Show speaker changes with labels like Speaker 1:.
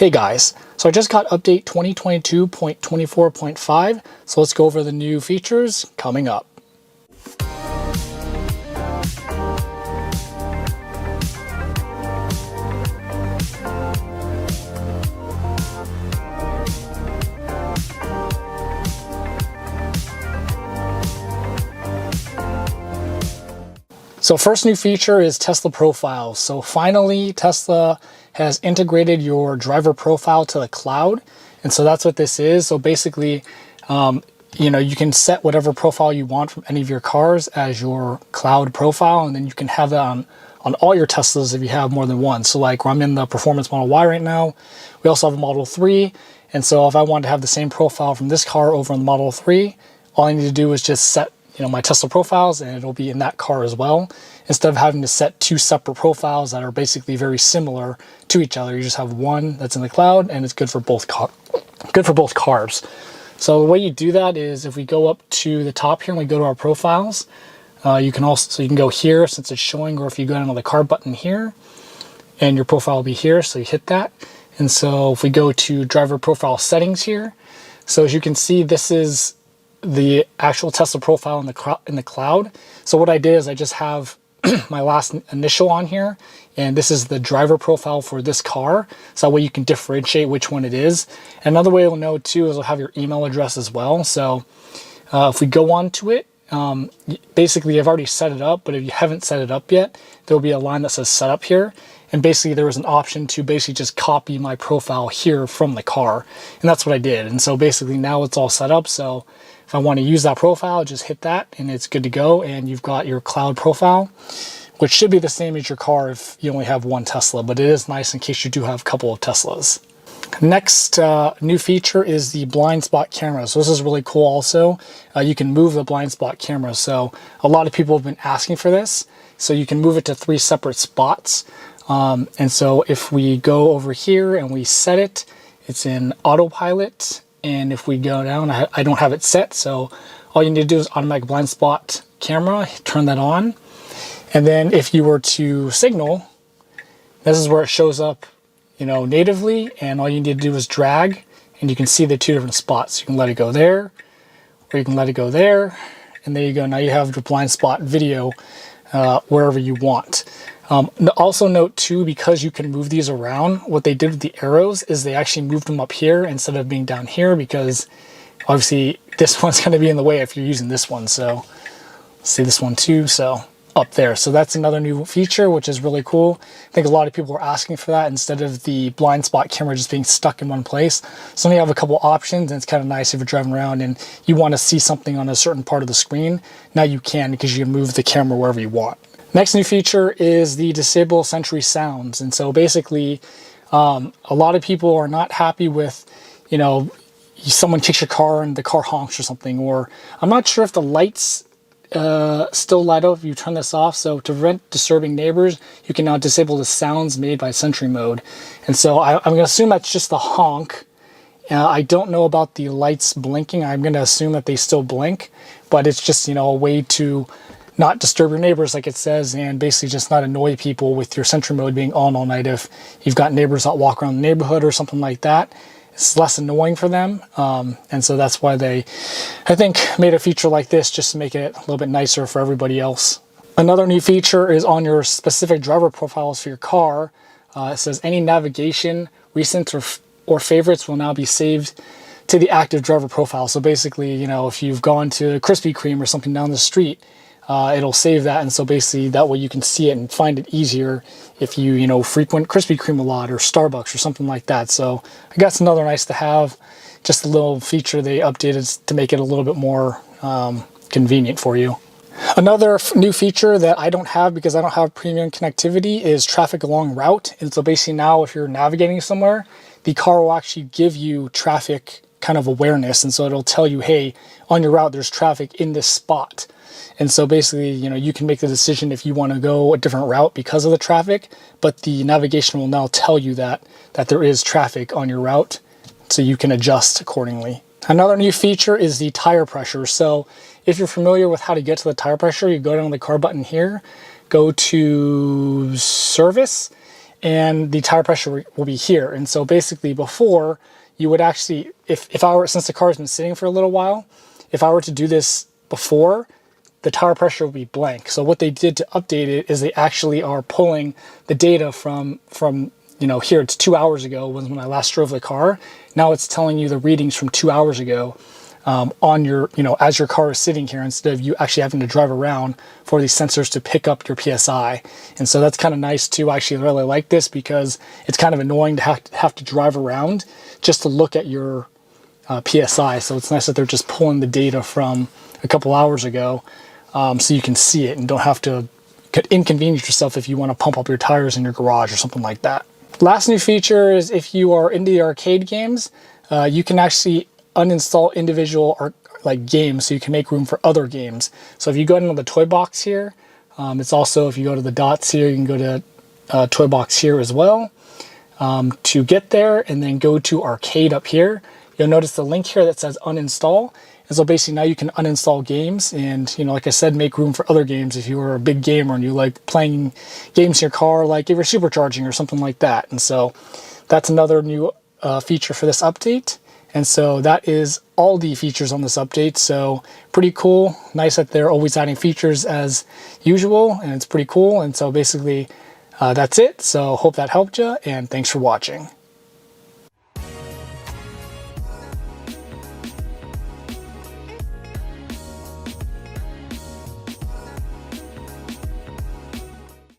Speaker 1: Hey guys, so I just got update 2022.24.5, so let's go over the new features coming up. So first new feature is Tesla Profiles. So finally, Tesla has integrated your driver profile to the cloud. And so that's what this is. So basically, you can set whatever profile you want from any of your cars as your cloud profile. And then you can have that on all your Teslas if you have more than one. So like where I'm in the Performance Model Y right now, we also have a Model 3. And so if I wanted to have the same profile from this car over on the Model 3, all I need to do is just set my Tesla profiles and it'll be in that car as well, instead of having to set two separate profiles that are basically very similar to each other. You just have one that's in the cloud and it's good for both cars. So the way you do that is if we go up to the top here and we go to our profiles, you can go here since it's showing, or if you go down to the car button here and your profile will be here, so you hit that. And so if we go to driver profile settings here, so as you can see, this is the actual Tesla profile in the cloud. So what I did is I just have my last initial on here, and this is the driver profile for this car. So that way you can differentiate which one it is. And another way you'll know too is it'll have your email address as well. So if we go on to it, basically I've already set it up, but if you haven't set it up yet, there'll be a line that says setup here. And basically there was an option to basically just copy my profile here from the car. And that's what I did. And so basically now it's all set up. So if I want to use that profile, just hit that and it's good to go. And you've got your cloud profile, which should be the same as your car if you only have one Tesla, but it is nice in case you do have a couple of Teslas. Next new feature is the blind spot camera. So this is really cool also. You can move the blind spot camera. So a lot of people have been asking for this. So you can move it to 3 separate spots. And so if we go over here and we set it, it's in autopilot. And if we go down, I don't have it set. So all you need to do is automatic blind spot camera, turn that on. And then if you were to signal, this is where it shows up, natively. And all you need to do is drag and you can see the 2 different spots. You can let it go there, or you can let it go there. And there you go. Now you have your blind spot video wherever you want. Also note too, because you can move these around, what they did with the arrows is they actually moved them up here instead of being down here, because obviously this one's going to be in the way if you're using this one. So see this one too, so up there. So that's another new feature, which is really cool. I think a lot of people are asking for that instead of the blind spot camera just being stuck in one place. So now you have a couple options, and it's kind of nice if you're driving around and you want to see something on a certain part of the screen. Now you can, because you can move the camera wherever you want. Next new feature is the disable Sentry sounds. And so basically, a lot of people are not happy with, someone kicks your car and the car honks or something, or I'm not sure if the lights still light up if you turn this off. So to prevent disturbing neighbors, you can now disable the sounds made by Sentry mode. And so I'm going to assume that's just the honk. I don't know about the lights blinking. I'm going to assume that they still blink, but it's just, a way to not disturb your neighbors, like it says, and basically just not annoy people with your Sentry mode being on all night. If you've got neighbors that walk around the neighborhood or something like that, it's less annoying for them. And so that's why they, I think, made a feature like this, just to make it a little bit nicer for everybody else. Another new feature is on your specific driver profiles for your car. It says any navigation, recents, or favorites will now be saved to the active driver profile. So basically, if you've gone to Krispy Kreme or something down the street, it'll save that, and so basically that way you can see it and find it easier if you frequent Krispy Kreme a lot or Starbucks or something like that. So I guess another nice to have, just a little feature they updated to make it a little bit more convenient for you. Another new feature that I don't have because I don't have premium connectivity is traffic along route. And so basically now if you're navigating somewhere, the car will actually give you traffic kind of awareness, and so it'll tell you, hey, on your route there's traffic in this spot. And so basically, you can make the decision if you want to go a different route because of the traffic, but the navigation will now tell you that there is traffic on your route, so you can adjust accordingly. Another new feature is the tire pressure. So if you're familiar with how to get to the tire pressure, you go down the car button here, go to service, and the tire pressure will be here. And so basically before, you would actually, if I were, since the car's been sitting for a little while, if I were to do this before, the tire pressure will be blank. So what they did to update it is they actually are pulling the data from you know, here it's 2 hours ago when I last drove the car. Now it's telling you the readings from 2 hours ago on your, you know, as your car is sitting here, instead of you actually having to drive around for these sensors to pick up your PSI. And so that's kind of nice too. I actually really like this because it's kind of annoying to have to drive around just to look at your PSI. So it's nice that they're just pulling the data from a couple hours ago so you can see it and don't have to inconvenience yourself if you want to pump up your tires in your garage or something like that. Last new feature is if you are into the arcade games, you can actually uninstall individual games so you can make room for other games. So if you go into the toy box here, it's also, if you go to the dots here, you can go to toy box here as well to get there, and then go to arcade up here. You'll notice the link here that says uninstall. And so basically now you can uninstall games and, you know, like I said, make room for other games if you are a big gamer and you like playing games in your car, like if you're supercharging or something like that. And so that's another new feature for this update. And so that is all the features on this update. So pretty cool. Nice that they're always adding features as usual, and it's pretty cool. And so basically that's it. So hope that helped you, and thanks for watching.